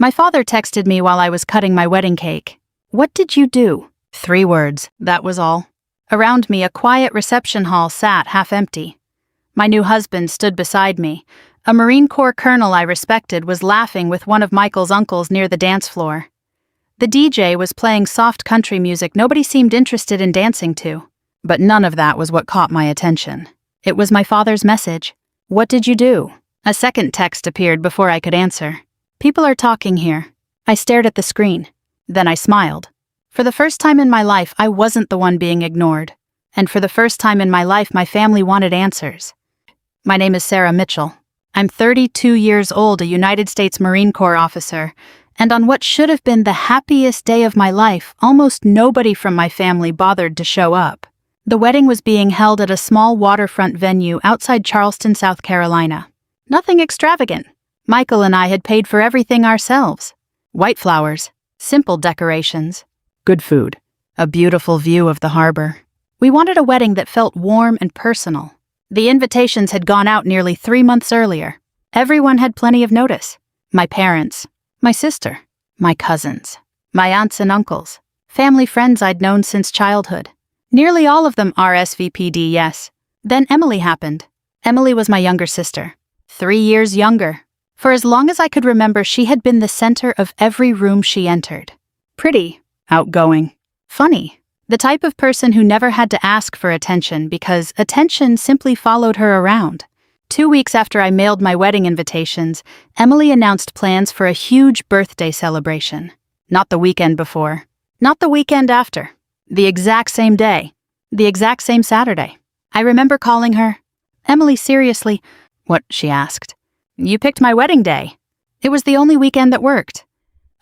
My father texted me while I was cutting my wedding cake. "What did you do?" 3 words, that was all. Around me, a quiet reception hall sat half empty. My new husband stood beside me. A Marine Corps colonel I respected was laughing with one of Michael's uncles near the dance floor. The DJ was playing soft country music nobody seemed interested in dancing to. But none of that was what caught my attention. It was my father's message. "What did you do?" A second text appeared before I could answer. "People are talking here." I stared at the screen. Then I smiled. For the first time in my life, I wasn't the one being ignored. And for the first time in my life, my family wanted answers. My name is Sarah Mitchell. I'm 32 years old, a United States Marine Corps officer, and on what should have been the happiest day of my life, almost nobody from my family bothered to show up. The wedding was being held at a small waterfront venue outside Charleston, South Carolina. Nothing extravagant. Michael and I had paid for everything ourselves. White flowers, simple decorations, good food, a beautiful view of the harbor. We wanted a wedding that felt warm and personal. The invitations had gone out nearly 3 months earlier. Everyone had plenty of notice. My parents, my sister, my cousins, my aunts and uncles, family friends I'd known since childhood. Nearly all of them RSVP'd yes. Then Emily happened. Emily was my younger sister, 3 years younger. For as long as I could remember, she had been the center of every room she entered. Pretty, outgoing, funny. The type of person who never had to ask for attention because attention simply followed her around. 2 weeks after I mailed my wedding invitations, Emily announced plans for a huge birthday celebration. Not the weekend before. Not the weekend after. The exact same day. The exact same Saturday. I remember calling her. "Emily, seriously." "What?" she asked. "You picked my wedding day." It was the only weekend that worked.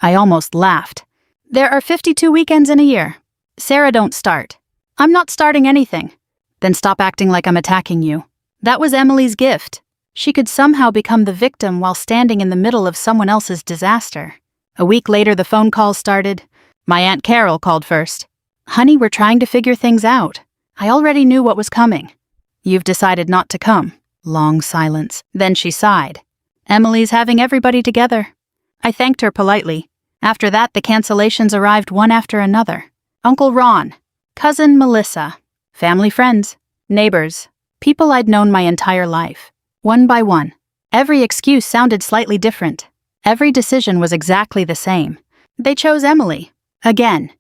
I almost laughed. "There are 52 weekends in a year. Sarah, don't start." "I'm not starting anything." "Then stop acting like I'm attacking you." That was Emily's gift. She could somehow become the victim while standing in the middle of someone else's disaster. A week later, the phone calls started. My Aunt Carol called first. "Honey, we're trying to figure things out." I already knew what was coming. "You've decided not to come." Long silence. Then she sighed. "Emily's having everybody together." I thanked her politely. After that, the cancellations arrived one after another. Uncle Ron, cousin Melissa, family friends, neighbors, people I'd known my entire life. One by one. Every excuse sounded slightly different. Every decision was exactly the same. They chose Emily. Again.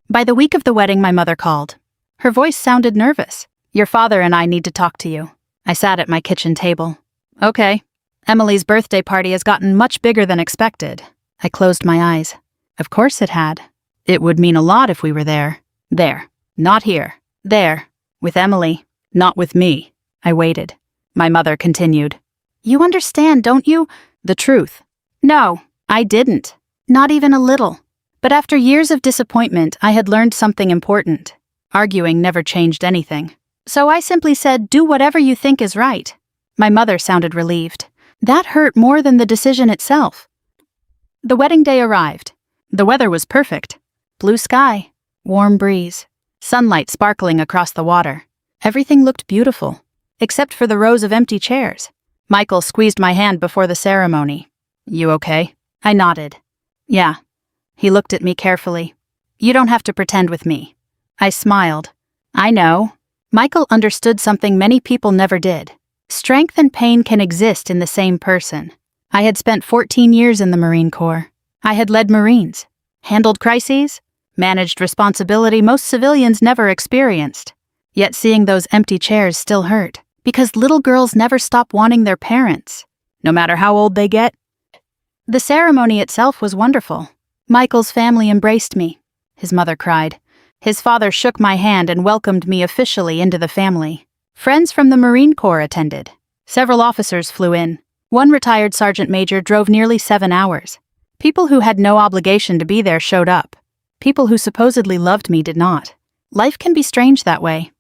By the week of the wedding, my mother called. Her voice sounded nervous. "Your father and I need to talk to you." I sat at my kitchen table. "Okay." Emily's birthday party has gotten much bigger than expected. I closed my eyes. Of course it had. It would mean a lot if we were there. There. Not here. There. With Emily. Not with me. I waited. My mother continued. "You understand, don't you?" The truth. No, I didn't. Not even a little. But after years of disappointment, I had learned something important. Arguing never changed anything. So I simply said, "Do whatever you think is right." My mother sounded relieved. That hurt more than the decision itself. The wedding day arrived. The weather was perfect. Blue sky, warm breeze, sunlight sparkling across the water. Everything looked beautiful, except for the rows of empty chairs. Michael squeezed my hand before the ceremony. "You okay?" I nodded. "Yeah." He looked at me carefully. "You don't have to pretend with me." I smiled. "I know." Michael understood something many people never did. Strength and pain can exist in the same person. I had spent 14 years in the Marine Corps. I had led Marines, handled crises, managed responsibility most civilians never experienced. Yet seeing those empty chairs still hurt, because little girls never stop wanting their parents, no matter how old they get. The ceremony itself was wonderful. Michael's family embraced me. His mother cried. His father shook my hand and welcomed me officially into the family. Friends from the Marine Corps attended. Several officers flew in. One retired sergeant major drove nearly 7 hours. People who had no obligation to be there showed up. People who supposedly loved me did not. Life can be strange that way.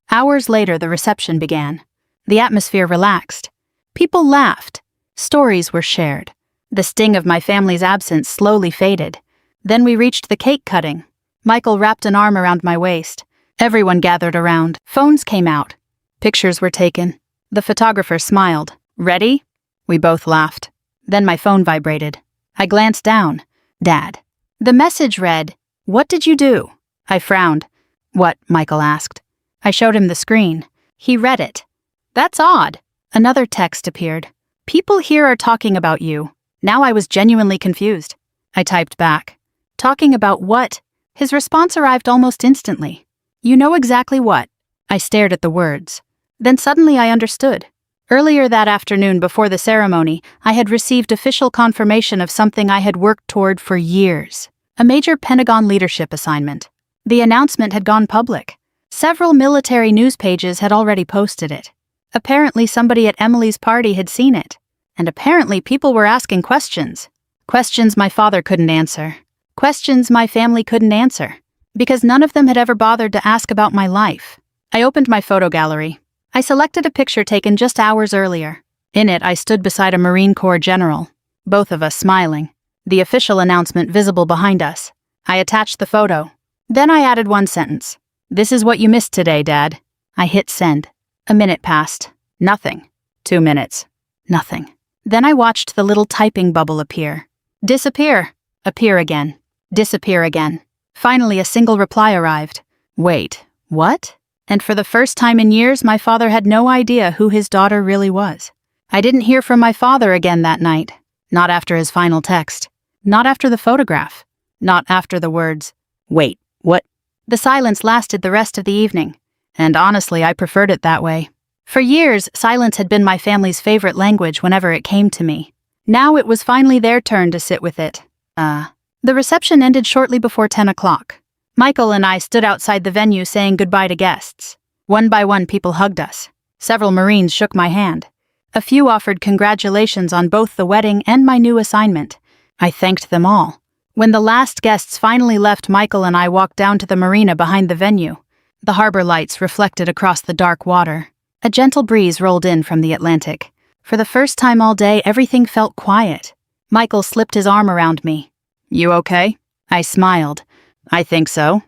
Hours later, the reception began. The atmosphere relaxed. People laughed. Stories were shared. The sting of my family's absence slowly faded. Then we reached the cake cutting. Michael wrapped an arm around my waist. Everyone gathered around. Phones came out. Pictures were taken. The photographer smiled. "Ready?" We both laughed. Then my phone vibrated. I glanced down. Dad. The message read, "What did you do?" I frowned. "What?" Michael asked. I showed him the screen. He read it. "That's odd." Another text appeared. "People here are talking about you." Now I was genuinely confused. I typed back. "Talking about what?" His response arrived almost instantly. "You know exactly what." I stared at the words. Then suddenly I understood. Earlier that afternoon before the ceremony, I had received official confirmation of something I had worked toward for years. A major Pentagon leadership assignment. The announcement had gone public. Several military news pages had already posted it. Apparently somebody at Emily's party had seen it. And apparently people were asking questions. Questions my father couldn't answer. Questions my family couldn't answer. Because none of them had ever bothered to ask about my life. I opened my photo gallery. I selected a picture taken just hours earlier. In it, I stood beside a Marine Corps general, both of us smiling, the official announcement visible behind us. I attached the photo. Then I added one sentence. "This is what you missed today, Dad." I hit send. A minute passed. Nothing. 2 minutes. Nothing. Then I watched the little typing bubble appear. Disappear. Appear again. Disappear again. Finally, a single reply arrived. "Wait, what?" And for the first time in years, my father had no idea who his daughter really was. I didn't hear from my father again that night. Not after his final text. Not after the photograph. Not after the words, "Wait, what?" The silence lasted the rest of the evening. And honestly, I preferred it that way. For years, silence had been my family's favorite language whenever it came to me. Now it was finally their turn to sit with it. The reception ended shortly before 10 o'clock. Michael and I stood outside the venue saying goodbye to guests. One by one, people hugged us. Several Marines shook my hand. A few offered congratulations on both the wedding and my new assignment. I thanked them all. When the last guests finally left, Michael and I walked down to the marina behind the venue. The harbor lights reflected across the dark water. A gentle breeze rolled in from the Atlantic. For the first time all day, everything felt quiet. Michael slipped his arm around me. "You okay?" I smiled. "I think so."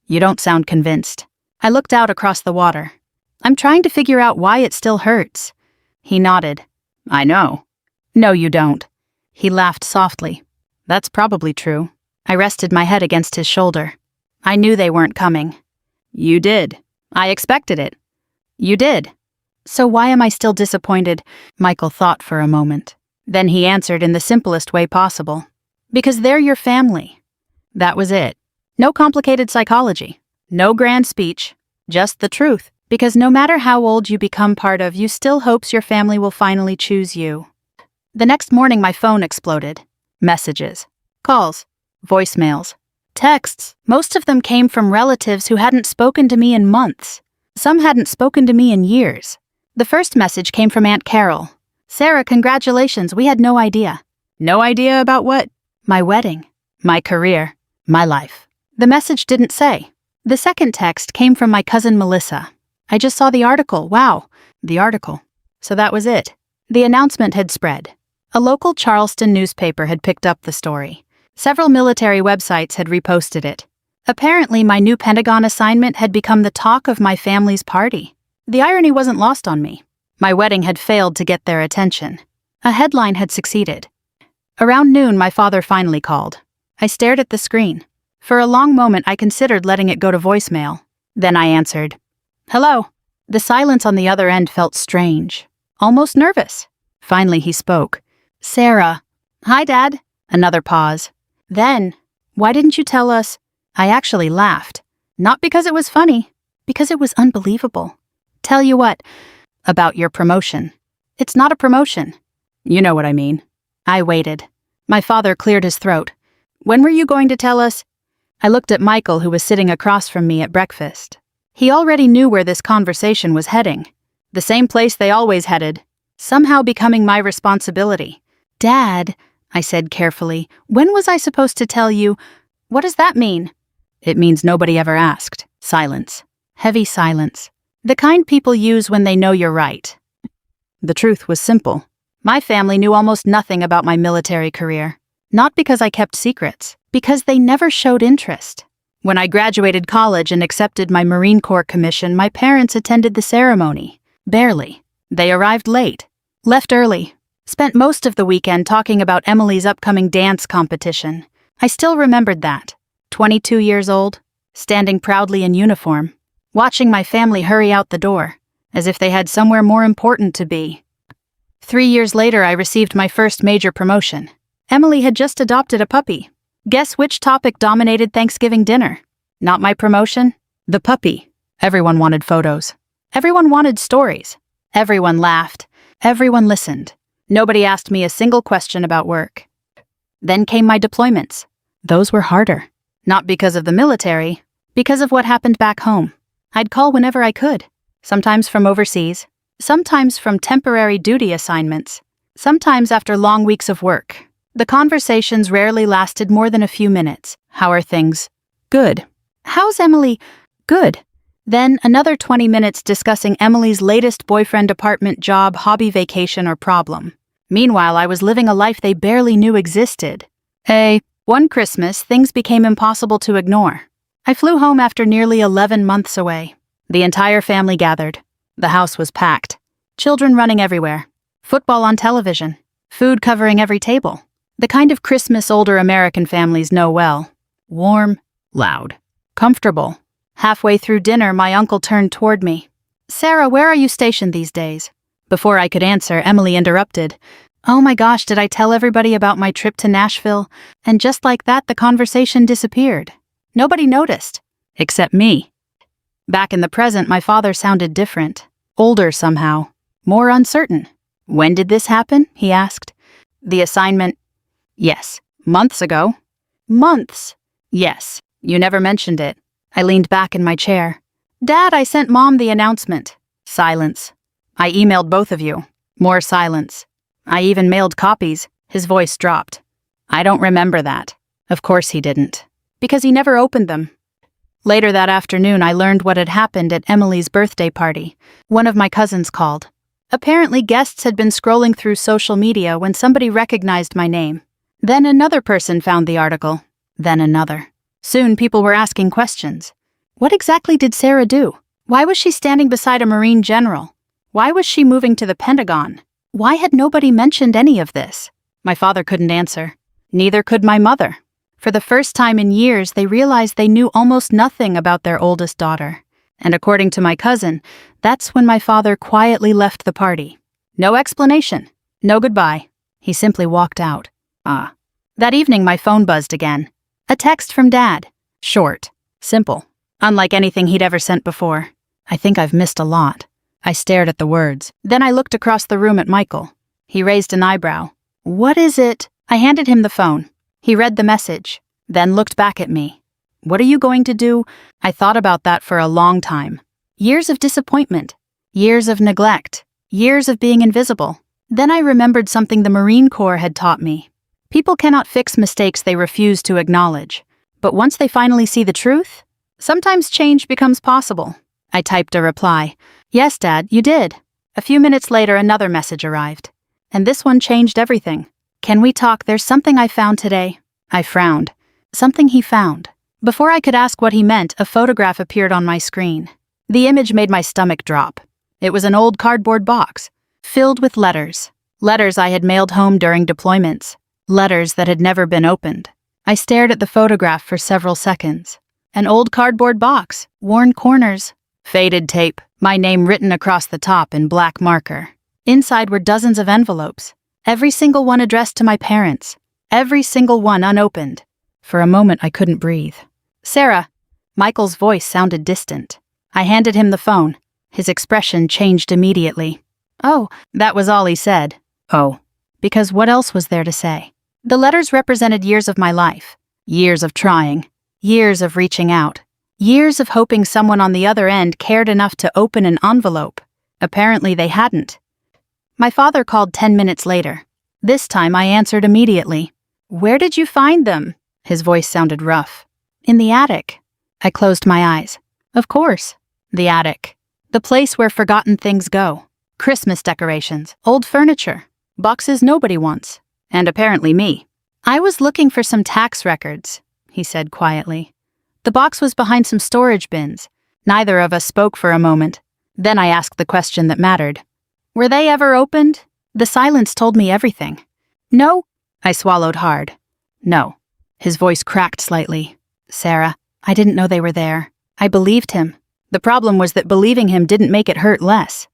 "You don't sound convinced." I looked out across the water. "I'm trying to figure out why it still hurts." He nodded. "I know." "No, you don't." He laughed softly. "That's probably true." I rested my head against his shoulder. "I knew they weren't coming." "You did." "I expected it." "You did." "So why am I still disappointed?" Michael thought for a moment. Then he answered in the simplest way possible. "Because they're your family." That was it. No complicated psychology. No grand speech. Just the truth. Because no matter how old you become part of, you still hopes your family will finally choose you. The next morning my phone exploded. Messages. Calls. Voicemails. Texts. Most of them came from relatives who hadn't spoken to me in months. Some hadn't spoken to me in years. The first message came from Aunt Carol. "Sarah, congratulations, we had no idea." No idea about what? My wedding. My career. My life. The message didn't say. The second text came from my cousin Melissa. "I just saw the article. Wow." The article. So that was it. The announcement had spread. A local Charleston newspaper had picked up the story. Several military websites had reposted it. Apparently, my new Pentagon assignment had become the talk of my family's party. The irony wasn't lost on me. My wedding had failed to get their attention. A headline had succeeded. Around noon, my father finally called. I stared at the screen. For a long moment, I considered letting it go to voicemail. Then I answered. "Hello." The silence on the other end felt strange, almost nervous. Finally, he spoke. "Sarah." "Hi, Dad." Another pause. Then, "Why didn't you tell us?" I actually laughed. Not because it was funny, because it was unbelievable. "Tell you what, about your promotion." "It's not a promotion." "You know what I mean." I waited. My father cleared his throat. "When were you going to tell us?" I looked at Michael, who was sitting across from me at breakfast. He already knew where this conversation was heading. The same place they always headed, somehow becoming my responsibility. "Dad," I said carefully, "when was I supposed to tell you?" "What does that mean?" "It means nobody ever asked." Silence. Heavy silence. The kind people use when they know you're right. The truth was simple. My family knew almost nothing about my military career. Not because I kept secrets, because they never showed interest. When I graduated college and accepted my Marine Corps commission, my parents attended the ceremony. Barely. They arrived late. Left early. Spent most of the weekend talking about Emily's upcoming dance competition. I still remembered that. 22 years old, standing proudly in uniform, watching my family hurry out the door, as if they had somewhere more important to be. 3 years later, I received my first major promotion. Emily had just adopted a puppy. Guess which topic dominated Thanksgiving dinner? Not my promotion, the puppy. Everyone wanted photos. Everyone wanted stories. Everyone laughed. Everyone listened. Nobody asked me a single question about work. Then came my deployments. Those were harder. Not because of the military, because of what happened back home. I'd call whenever I could, sometimes from overseas, sometimes from temporary duty assignments, sometimes after long weeks of work. The conversations rarely lasted more than a few minutes. How are things? Good. How's Emily? Good. Then another 20 minutes discussing Emily's latest boyfriend, apartment, job, hobby, vacation, or problem. Meanwhile, I was living a life they barely knew existed. One Christmas, things became impossible to ignore. I flew home after nearly 11 months away. The entire family gathered. The house was packed. Children running everywhere. Football on television. Food covering every table. The kind of Christmas older American families know well. Warm, loud, comfortable. Halfway through dinner, my uncle turned toward me. "Sarah, where are you stationed these days?" Before I could answer, Emily interrupted. "Oh my gosh, did I tell everybody about my trip to Nashville?" And just like that, the conversation disappeared. Nobody noticed, except me. Back in the present, my father sounded different. Older somehow. More uncertain. "When did this happen?" he asked. "The assignment?" "Yes. Months ago." "Months?" "Yes. You never mentioned it." I leaned back in my chair. "Dad, I sent Mom the announcement." Silence. "I emailed both of you." More silence. "I even mailed copies." His voice dropped. "I don't remember that." Of course he didn't. Because he never opened them. Later that afternoon, I learned what had happened at Emily's birthday party. One of my cousins called. Apparently, guests had been scrolling through social media when somebody recognized my name. Then another person found the article. Then another. Soon, people were asking questions. What exactly did Sarah do? Why was she standing beside a Marine general? Why was she moving to the Pentagon? Why had nobody mentioned any of this? My father couldn't answer. Neither could my mother. For the first time in years, they realized they knew almost nothing about their oldest daughter. And according to my cousin, that's when my father quietly left the party. No explanation. No goodbye. He simply walked out. That evening, my phone buzzed again. A text from Dad. Short. Simple. Unlike anything he'd ever sent before. "I think I've missed a lot." I stared at the words. Then I looked across the room at Michael. He raised an eyebrow. "What is it?" I handed him the phone. He read the message, then looked back at me. "What are you going to do?" I thought about that for a long time. Years of disappointment. Years of neglect. Years of being invisible. Then I remembered something the Marine Corps had taught me. People cannot fix mistakes they refuse to acknowledge. But once they finally see the truth, sometimes change becomes possible. I typed a reply. "Yes, Dad, you did." A few minutes later, another message arrived. And this one changed everything. "Can we talk? There's something I found today." I frowned. Something he found. Before I could ask what he meant, a photograph appeared on my screen. The image made my stomach drop. It was an old cardboard box, filled with letters. Letters I had mailed home during deployments. Letters that had never been opened. I stared at the photograph for several seconds. An old cardboard box, worn corners, faded tape, my name written across the top in black marker. Inside were dozens of envelopes, every single one addressed to my parents, every single one unopened. For a moment, I couldn't breathe. "Sarah." Michael's voice sounded distant. I handed him the phone. His expression changed immediately. "Oh," that was all he said. "Oh." Because what else was there to say? The letters represented years of my life. Years of trying. Years of reaching out. Years of hoping someone on the other end cared enough to open an envelope. Apparently they hadn't. My father called 10 minutes later. This time I answered immediately. "Where did you find them?" His voice sounded rough. "In the attic." I closed my eyes. Of course. The attic. The place where forgotten things go. Christmas decorations, old furniture, boxes nobody wants, and apparently me. "I was looking for some tax records," he said quietly. The box was behind some storage bins. Neither of us spoke for a moment. Then I asked the question that mattered. "Were they ever opened?" The silence told me everything. No, I swallowed hard. No. His voice cracked slightly. Sarah, I didn't know they were there. I believed him. The problem was that believing him didn't make it hurt less.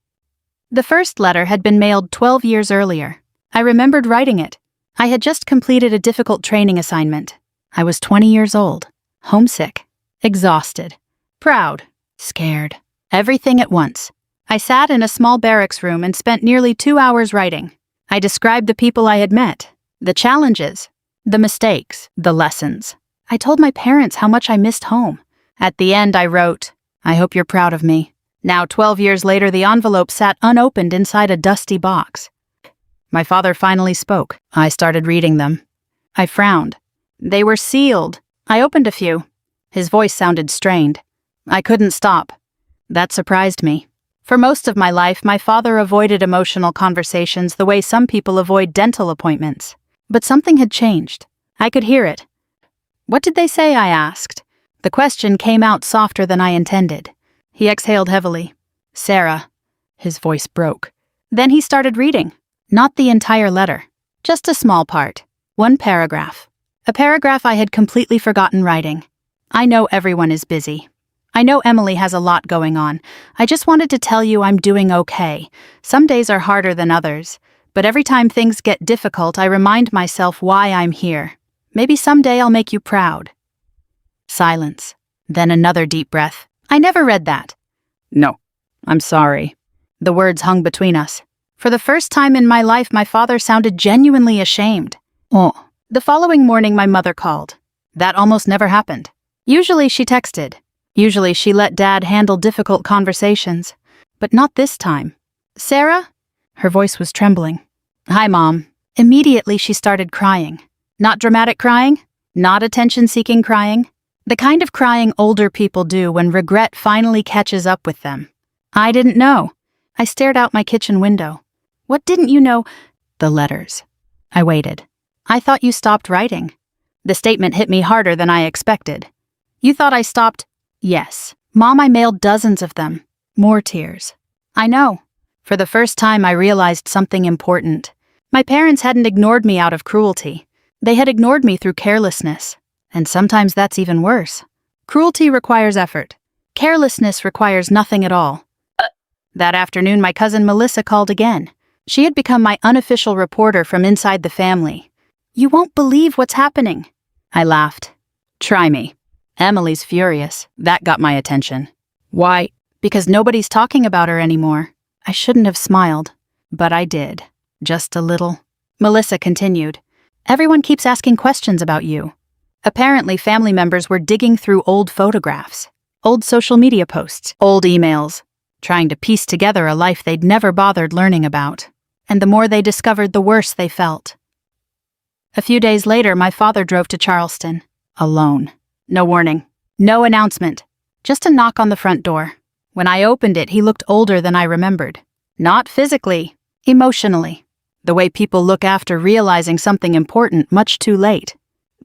The first letter had been mailed 12 years earlier. I remembered writing it. I had just completed a difficult training assignment. I was 20 years old, homesick, exhausted, proud, scared, everything at once. I sat in a small barracks room and spent nearly 2 hours writing. I described the people I had met, the challenges, the mistakes, the lessons. I told my parents how much I missed home. At the end, I wrote, I hope you're proud of me. Now, 12 years later, the envelope sat unopened inside a dusty box. My father finally spoke. I started reading them. I frowned. They were sealed. I opened a few. His voice sounded strained. I couldn't stop. That surprised me. For most of my life, my father avoided emotional conversations the way some people avoid dental appointments. But something had changed. I could hear it. What did they say? I asked. The question came out softer than I intended. He exhaled heavily. Sarah. His voice broke. Then he started reading. Not the entire letter. Just a small part. One paragraph. A paragraph I had completely forgotten writing. I know everyone is busy. I know Emily has a lot going on. I just wanted to tell you I'm doing okay. Some days are harder than others. But every time things get difficult, I remind myself why I'm here. Maybe someday I'll make you proud. Silence. Then another deep breath. I never read that. No, I'm sorry. The words hung between us. For the first time in my life, my father sounded genuinely ashamed. Oh. The following morning, my mother called. That almost never happened. Usually she texted. Usually she let Dad handle difficult conversations. But not this time. Sarah? Her voice was trembling. Hi, Mom. Immediately she started crying. Not dramatic crying, not attention-seeking crying. The kind of crying older people do when regret finally catches up with them. I didn't know. I stared out my kitchen window. What didn't you know? The letters. I waited. I thought you stopped writing. The statement hit me harder than I expected. You thought I stopped? Yes. Mom, I mailed dozens of them. More tears. I know. For the first time, I realized something important. My parents hadn't ignored me out of cruelty. They had ignored me through carelessness. And sometimes that's even worse. Cruelty requires effort. Carelessness requires nothing at all. That afternoon, my cousin Melissa called again. She had become my unofficial reporter from inside the family. You won't believe what's happening. I laughed. Try me. Emily's furious. That got my attention. Why? Because nobody's talking about her anymore. I shouldn't have smiled, but I did. Just a little. Melissa continued. Everyone keeps asking questions about you. Apparently, family members were digging through old photographs, old social media posts, old emails, trying to piece together a life they'd never bothered learning about. And the more they discovered, the worse they felt. A few days later, my father drove to Charleston, alone. No warning, no announcement, just a knock on the front door. When I opened it, he looked older than I remembered. Not physically, emotionally. The way people look after realizing something important much too late.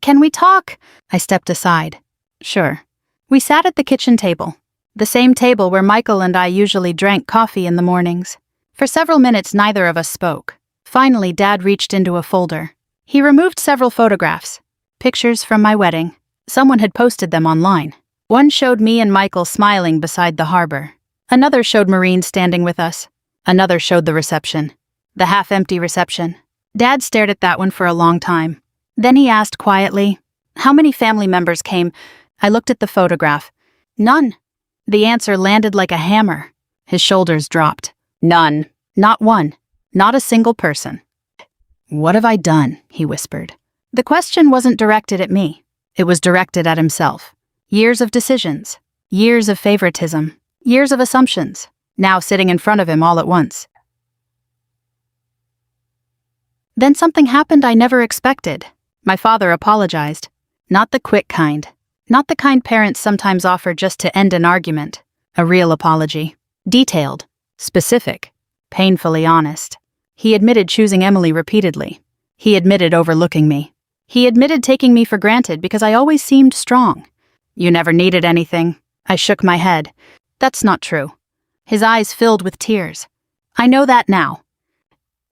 Can we talk? I stepped aside. Sure. We sat at the kitchen table, the same table where Michael and I usually drank coffee in the mornings. For several minutes, neither of us spoke. Finally, Dad reached into a folder. He removed several photographs, pictures from my wedding. Someone had posted them online. One showed me and Michael smiling beside the harbor. Another showed Maureen standing with us. Another showed the reception. The half-empty reception. Dad stared at that one for a long time. Then he asked quietly, how many family members came? I looked at the photograph. None. The answer landed like a hammer. His shoulders dropped. None. Not one. Not a single person. What have I done? He whispered. The question wasn't directed at me. It was directed at himself. Years of decisions. Years of favoritism. Years of assumptions. Now sitting in front of him all at once. Then something happened I never expected. My father apologized. Not the quick kind. Not the kind parents sometimes offer just to end an argument. A real apology. Detailed. Specific. Painfully honest. He admitted choosing Emily repeatedly. He admitted overlooking me. He admitted taking me for granted because I always seemed strong. You never needed anything. I shook my head. That's not true. His eyes filled with tears. I know that now.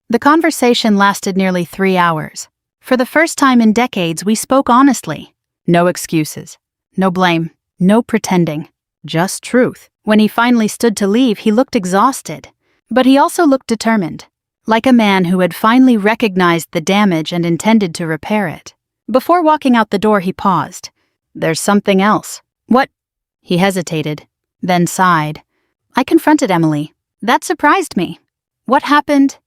The conversation lasted nearly 3 hours. For the first time in decades, we spoke honestly. No excuses. No blame. No pretending. Just truth. When he finally stood to leave, he looked exhausted. But he also looked determined. Like a man who had finally recognized the damage and intended to repair it. Before walking out the door, he paused. "There's something else." "What?" He hesitated, then sighed. I confronted Emily. That surprised me. "What happened?"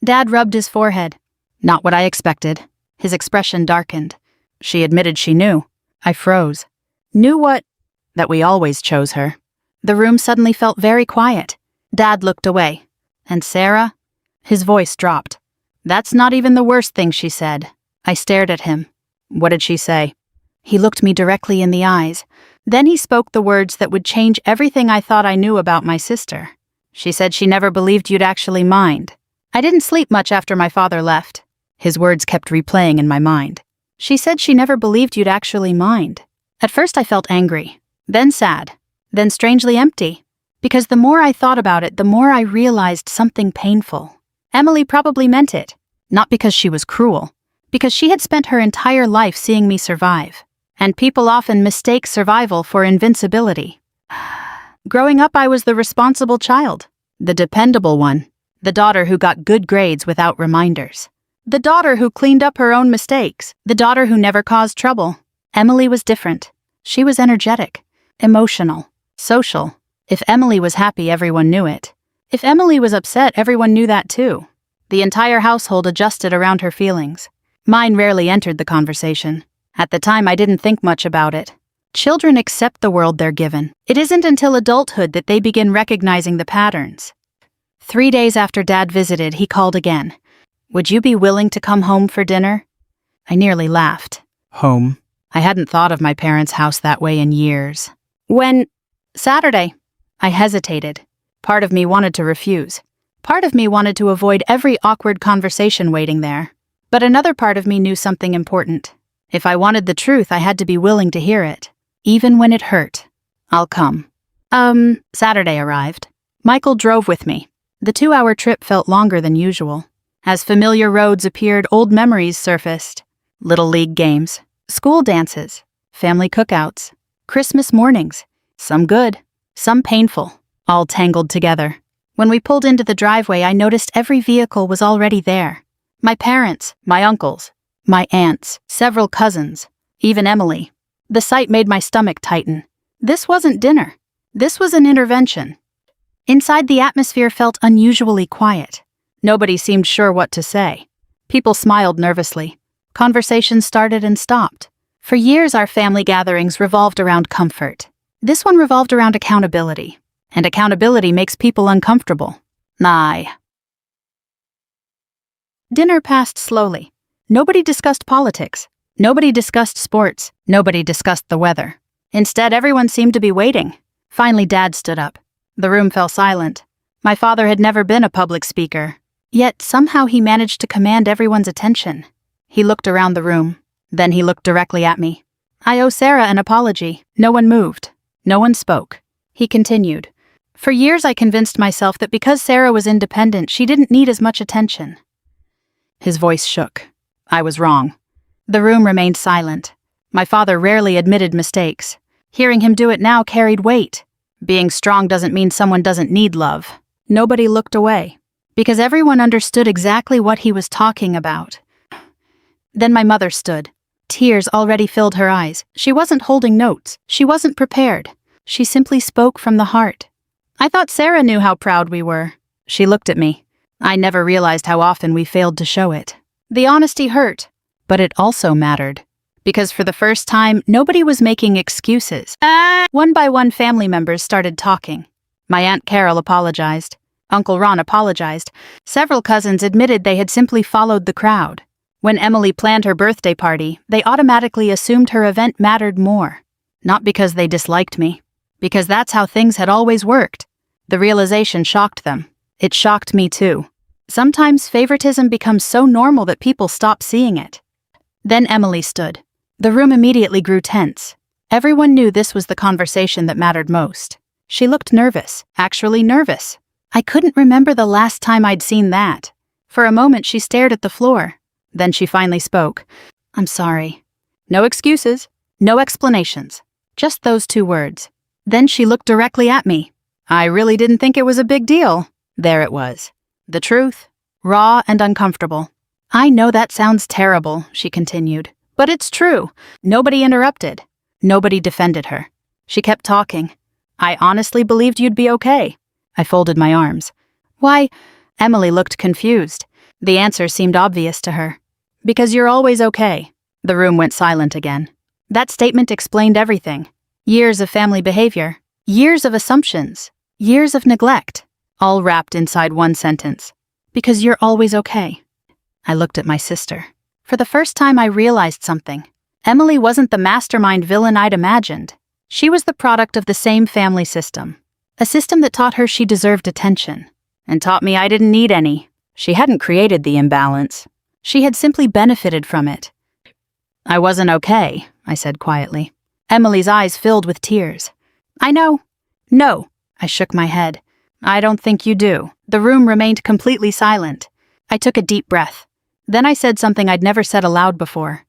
Dad rubbed his forehead. "Not what I expected." His expression darkened. "She admitted she knew." I froze. "Knew what?" "That we always chose her." The room suddenly felt very quiet. Dad looked away. "And Sarah?" His voice dropped. "That's not even the worst thing she said." I stared at him. "What did she say?" He looked me directly in the eyes. Then he spoke the words that would change everything I thought I knew about my sister. "She said she never believed you'd actually mind." I didn't sleep much after my father left. His words kept replaying in my mind. "She said she never believed you'd actually mind." At first I felt angry, then sad, then strangely empty. Because the more I thought about it, the more I realized something painful. Emily probably meant it, not because she was cruel, because she had spent her entire life seeing me survive. And people often mistake survival for invincibility. Growing up, I was the responsible child, the dependable one, the daughter who got good grades without reminders, the daughter who cleaned up her own mistakes, the daughter who never caused trouble. Emily was different. She was energetic, emotional, social. If Emily was happy, everyone knew it. If Emily was upset, everyone knew that too. The entire household adjusted around her feelings. Mine rarely entered the conversation. At the time, I didn't think much about it. Children accept the world they're given. It isn't until adulthood that they begin recognizing the patterns. 3 days after Dad visited, he called again. "Would you be willing to come home for dinner?" I nearly laughed. Home? I hadn't thought of my parents' house that way in years. "When?" "Saturday." I hesitated. Part of me wanted to refuse. Part of me wanted to avoid every awkward conversation waiting there. But another part of me knew something important. If I wanted the truth, I had to be willing to hear it, even when it hurt. "I'll come." Saturday arrived. Michael drove with me. The 2-hour trip felt longer than usual. As familiar roads appeared, old memories surfaced. Little league games, school dances, family cookouts, Christmas mornings, some good, some painful, all tangled together. When we pulled into the driveway, I noticed every vehicle was already there. My parents, my uncles, my aunts, several cousins, even Emily. The sight made my stomach tighten. This wasn't dinner. This was an intervention. Inside, the atmosphere felt unusually quiet. Nobody seemed sure what to say. People smiled nervously. Conversations started and stopped. For years, our family gatherings revolved around comfort. This one revolved around accountability. And accountability makes people uncomfortable. Dinner passed slowly. Nobody discussed politics. Nobody discussed sports. Nobody discussed the weather. Instead, everyone seemed to be waiting. Finally, Dad stood up. The room fell silent. My father had never been a public speaker. Yet, somehow he managed to command everyone's attention. He looked around the room. Then he looked directly at me. "I owe Sarah an apology." No one moved. No one spoke. He continued. "For years I convinced myself that because Sarah was independent, she didn't need as much attention." His voice shook. I was wrong. The room remained silent. My father rarely admitted mistakes. Hearing him do it now carried weight. Being strong doesn't mean someone doesn't need love. Nobody looked away, because everyone understood exactly what he was talking about. Then my mother stood. Tears already filled her eyes. She wasn't holding notes. She wasn't prepared. She simply spoke from the heart. "I thought Sarah knew how proud we were." She looked at me. I never realized how often we failed to show it. The honesty hurt, but it also mattered. Because for the first time, nobody was making excuses. One by one, family members started talking. My Aunt Carol apologized. Uncle Ron apologized. Several cousins admitted they had simply followed the crowd. When Emily planned her birthday party, they automatically assumed her event mattered more. Not because they disliked me, because that's how things had always worked. The realization shocked them. It shocked me too. Sometimes favoritism becomes so normal that people stop seeing it. Then Emily stood. The room immediately grew tense. Everyone knew this was the conversation that mattered most. She looked nervous, actually nervous. I couldn't remember the last time I'd seen that. For a moment she stared at the floor. Then she finally spoke. "I'm sorry." No excuses, no explanations. Just those 2 words. Then she looked directly at me. I really didn't think it was a big deal. There it was. The truth. Raw and uncomfortable. "I know that sounds terrible," she continued. "But it's true." Nobody interrupted. Nobody defended her. She kept talking. "I honestly believed you'd be okay." I folded my arms. "Why?" Emily looked confused. The answer seemed obvious to her. "Because you're always okay." The room went silent again. That statement explained everything. Years of family behavior. Years of assumptions. Years of neglect. All wrapped inside one sentence. "Because you're always okay." I looked at my sister. For the first time I realized something. Emily wasn't the mastermind villain I'd imagined. She was the product of the same family system. A system that taught her she deserved attention. And taught me I didn't need any. She hadn't created the imbalance. She had simply benefited from it. "I wasn't okay," I said quietly. Emily's eyes filled with tears. "I know." "No." I shook my head. "I don't think you do." The room remained completely silent. I took a deep breath. Then I said something I'd never said aloud before.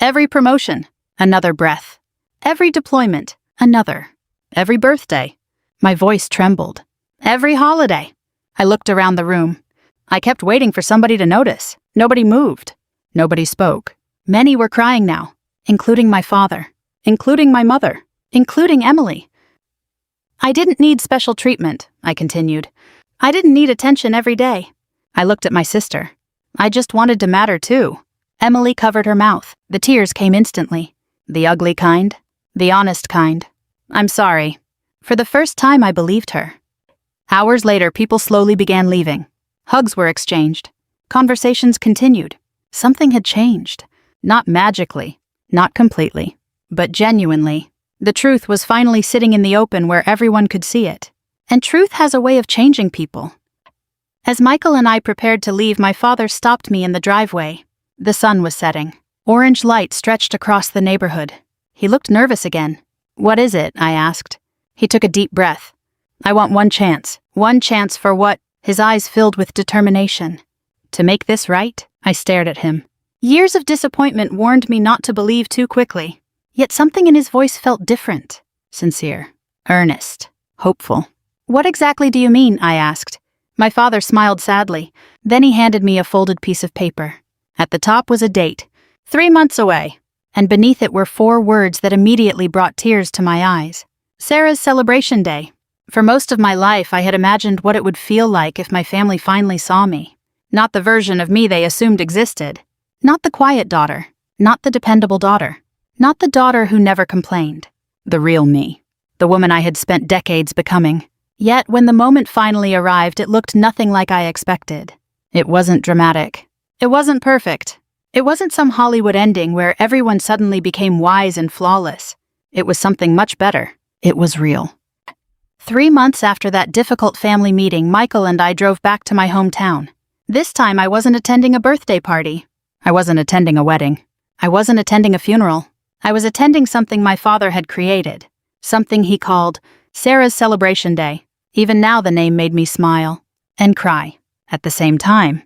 "Every promotion." Another breath. "Every deployment." Another. "Every birthday." My voice trembled. "Every holiday." I looked around the room. I kept waiting for somebody to notice. Nobody moved. Nobody spoke. Many were crying now, including my father, including my mother, including Emily. "I didn't need special treatment," I continued. "I didn't need attention every day." I looked at my sister. I just wanted to matter too. Emily covered her mouth. The tears came instantly. The ugly kind. The honest kind. "I'm sorry." For the first time I believed her. Hours later, people slowly began leaving. Hugs were exchanged. Conversations continued. Something had changed. Not magically, not completely, but genuinely. The truth was finally sitting in the open where everyone could see it. And truth has a way of changing people. As Michael and I prepared to leave, my father stopped me in the driveway. The sun was setting. Orange light stretched across the neighborhood. He looked nervous again. "What is it?" I asked. He took a deep breath. "I want one chance. One chance for what?" His eyes filled with determination. "To make this right?" I stared at him. Years of disappointment warned me not to believe too quickly. Yet something in his voice felt different. Sincere. Earnest. Hopeful. "What exactly do you mean?" I asked. My father smiled sadly. Then he handed me a folded piece of paper. At the top was a date. 3 months away. And beneath it were 4 words that immediately brought tears to my eyes. Sarah's celebration day. For most of my life, I had imagined what it would feel like if my family finally saw me. Not the version of me they assumed existed. Not the quiet daughter. Not the dependable daughter. Not the daughter who never complained. The real me. The woman I had spent decades becoming. Yet, when the moment finally arrived, it looked nothing like I expected. It wasn't dramatic. It wasn't perfect. It wasn't some Hollywood ending where everyone suddenly became wise and flawless. It was something much better. It was real. 3 months after that difficult family meeting, Michael and I drove back to my hometown. This time I wasn't attending a birthday party. I wasn't attending a wedding. I wasn't attending a funeral. I was attending something my father had created. Something he called Sarah's Celebration Day. Even now the name made me smile and cry at the same time.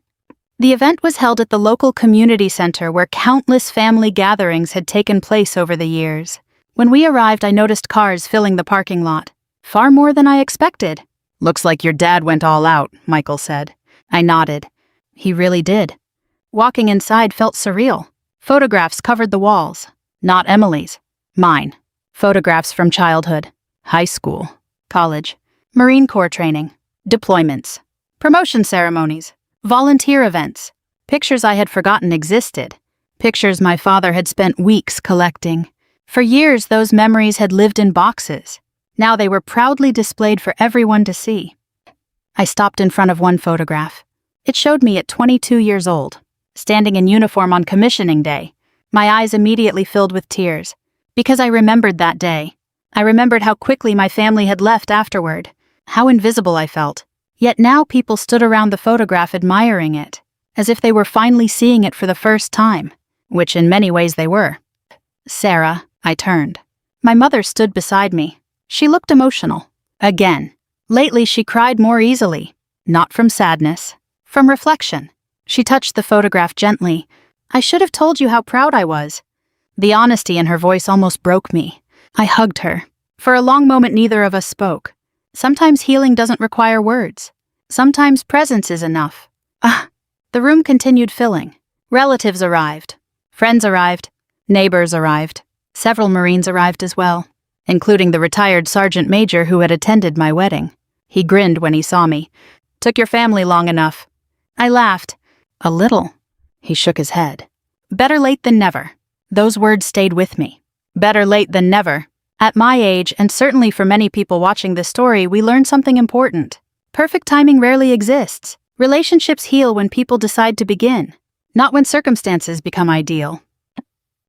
The event was held at the local community center where countless family gatherings had taken place over the years. When we arrived, I noticed cars filling the parking lot. Far more than I expected. "Looks like your dad went all out," Michael said. I nodded. He really did. Walking inside felt surreal. Photographs covered the walls. Not Emily's. Mine. Photographs from childhood, high school, college, Marine Corps training, deployments, promotion ceremonies, volunteer events, pictures I had forgotten existed, pictures my father had spent weeks collecting. For years, those memories had lived in boxes. Now they were proudly displayed for everyone to see. I stopped in front of one photograph. It showed me at 22 years old, standing in uniform on commissioning day. My eyes immediately filled with tears, because I remembered that day. I remembered how quickly my family had left afterward, how invisible I felt. Yet now people stood around the photograph admiring it, as if they were finally seeing it for the first time, which in many ways they were. "Sarah," I turned. My mother stood beside me. She looked emotional. Again. Lately she cried more easily. Not from sadness. From reflection. She touched the photograph gently. I should have told you how proud I was. The honesty in her voice almost broke me. I hugged her. For a long moment, neither of us spoke. Sometimes healing doesn't require words. Sometimes presence is enough. The room continued filling. Relatives arrived. Friends arrived. Neighbors arrived. Several Marines arrived as well, including the retired sergeant major who had attended my wedding. He grinned when he saw me. Took your family long enough. I laughed. A little. He shook his head. Better late than never. Those words stayed with me. Better late than never. At my age, and certainly for many people watching this story, we learned something important. Perfect timing rarely exists. Relationships heal when people decide to begin, not when circumstances become ideal.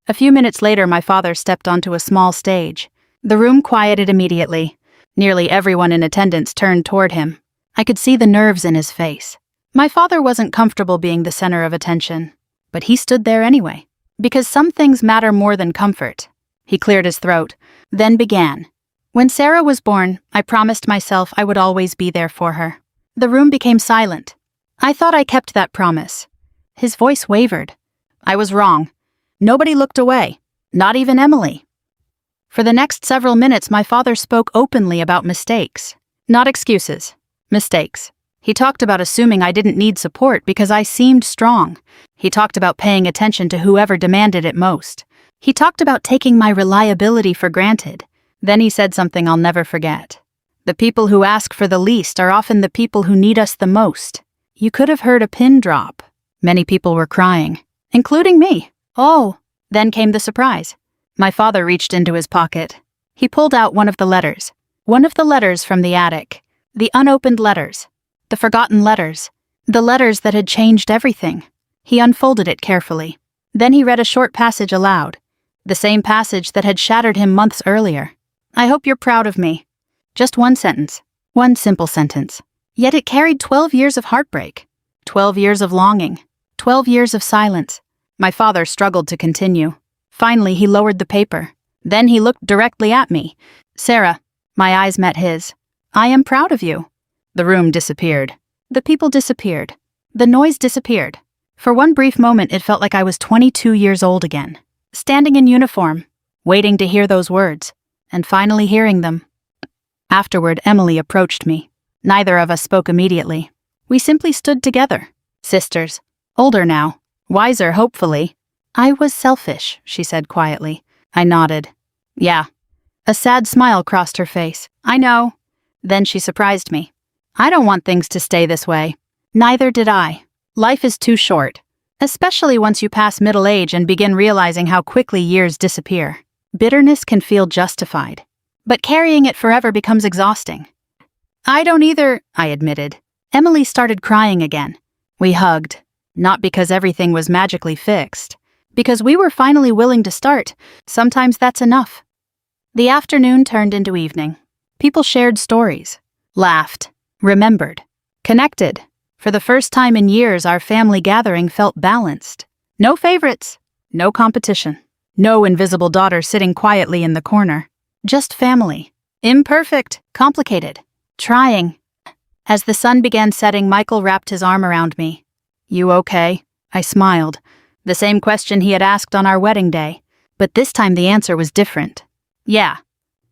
A few minutes later, my father stepped onto a small stage. The room quieted immediately. Nearly everyone in attendance turned toward him. I could see the nerves in his face. My father wasn't comfortable being the center of attention, but he stood there anyway, because some things matter more than comfort. He cleared his throat, then began. When Sarah was born, I promised myself I would always be there for her. The room became silent. I thought I kept that promise. His voice wavered. I was wrong. Nobody looked away, not even Emily. For the next several minutes, my father spoke openly about mistakes. Not excuses, mistakes. He talked about assuming I didn't need support because I seemed strong. He talked about paying attention to whoever demanded it most. He talked about taking my reliability for granted. Then he said something I'll never forget. The people who ask for the least are often the people who need us the most. You could have heard a pin drop. Many people were crying, including me. Oh, then came the surprise. My father reached into his pocket. He pulled out one of the letters from the attic. The unopened letters. The forgotten letters. The letters that had changed everything. He unfolded it carefully. Then he read a short passage aloud. The same passage that had shattered him months earlier. I hope you're proud of me. Just one sentence. One simple sentence. Yet it carried 12 years of heartbreak. 12 years of longing. 12 years of silence. My father struggled to continue. Finally, he lowered the paper. Then he looked directly at me. Sarah, my eyes met his. I am proud of you. The room disappeared. The people disappeared. The noise disappeared. For one brief moment, it felt like I was 22 years old again. Standing in uniform, waiting to hear those words, and finally hearing them. Afterward, Emily approached me. Neither of us spoke immediately. We simply stood together. Sisters. Older now. Wiser, hopefully. I was selfish, she said quietly. I nodded. Yeah. A sad smile crossed her face. I know. Then she surprised me. I don't want things to stay this way. Neither did I. Life is too short. Especially once you pass middle age and begin realizing how quickly years disappear. Bitterness can feel justified. But carrying it forever becomes exhausting. I don't either, I admitted. Emily started crying again. We hugged. Not because everything was magically fixed. Because we were finally willing to start. Sometimes that's enough. The afternoon turned into evening. People shared stories. Laughed. Remembered. Connected. For the first time in years, our family gathering felt balanced. No favorites. No competition. No invisible daughter sitting quietly in the corner. Just family. Imperfect. Complicated. Trying. As the sun began setting, Michael wrapped his arm around me. You okay? I smiled. The same question he had asked on our wedding day. But this time the answer was different. Yeah.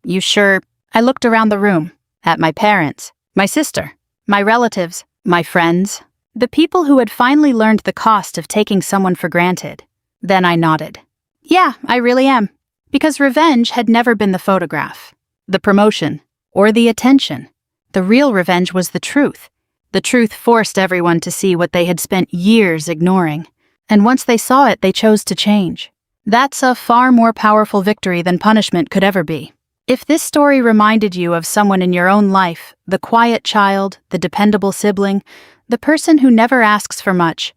You sure? I looked around the room. At my parents. My sister. My relatives. My friends. The people who had finally learned the cost of taking someone for granted. Then I nodded. Yeah, I really am. Because revenge had never been the photograph, the promotion, or the attention. The real revenge was the truth. The truth forced everyone to see what they had spent years ignoring. And once they saw it, they chose to change. That's a far more powerful victory than punishment could ever be. If this story reminded you of someone in your own life, the quiet child, the dependable sibling, the person who never asks for much,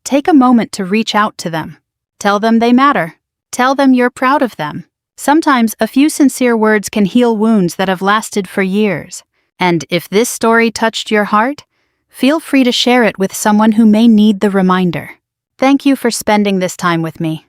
take a moment to reach out to them. Tell them they matter. Tell them you're proud of them. Sometimes a few sincere words can heal wounds that have lasted for years. And if this story touched your heart, feel free to share it with someone who may need the reminder. Thank you for spending this time with me.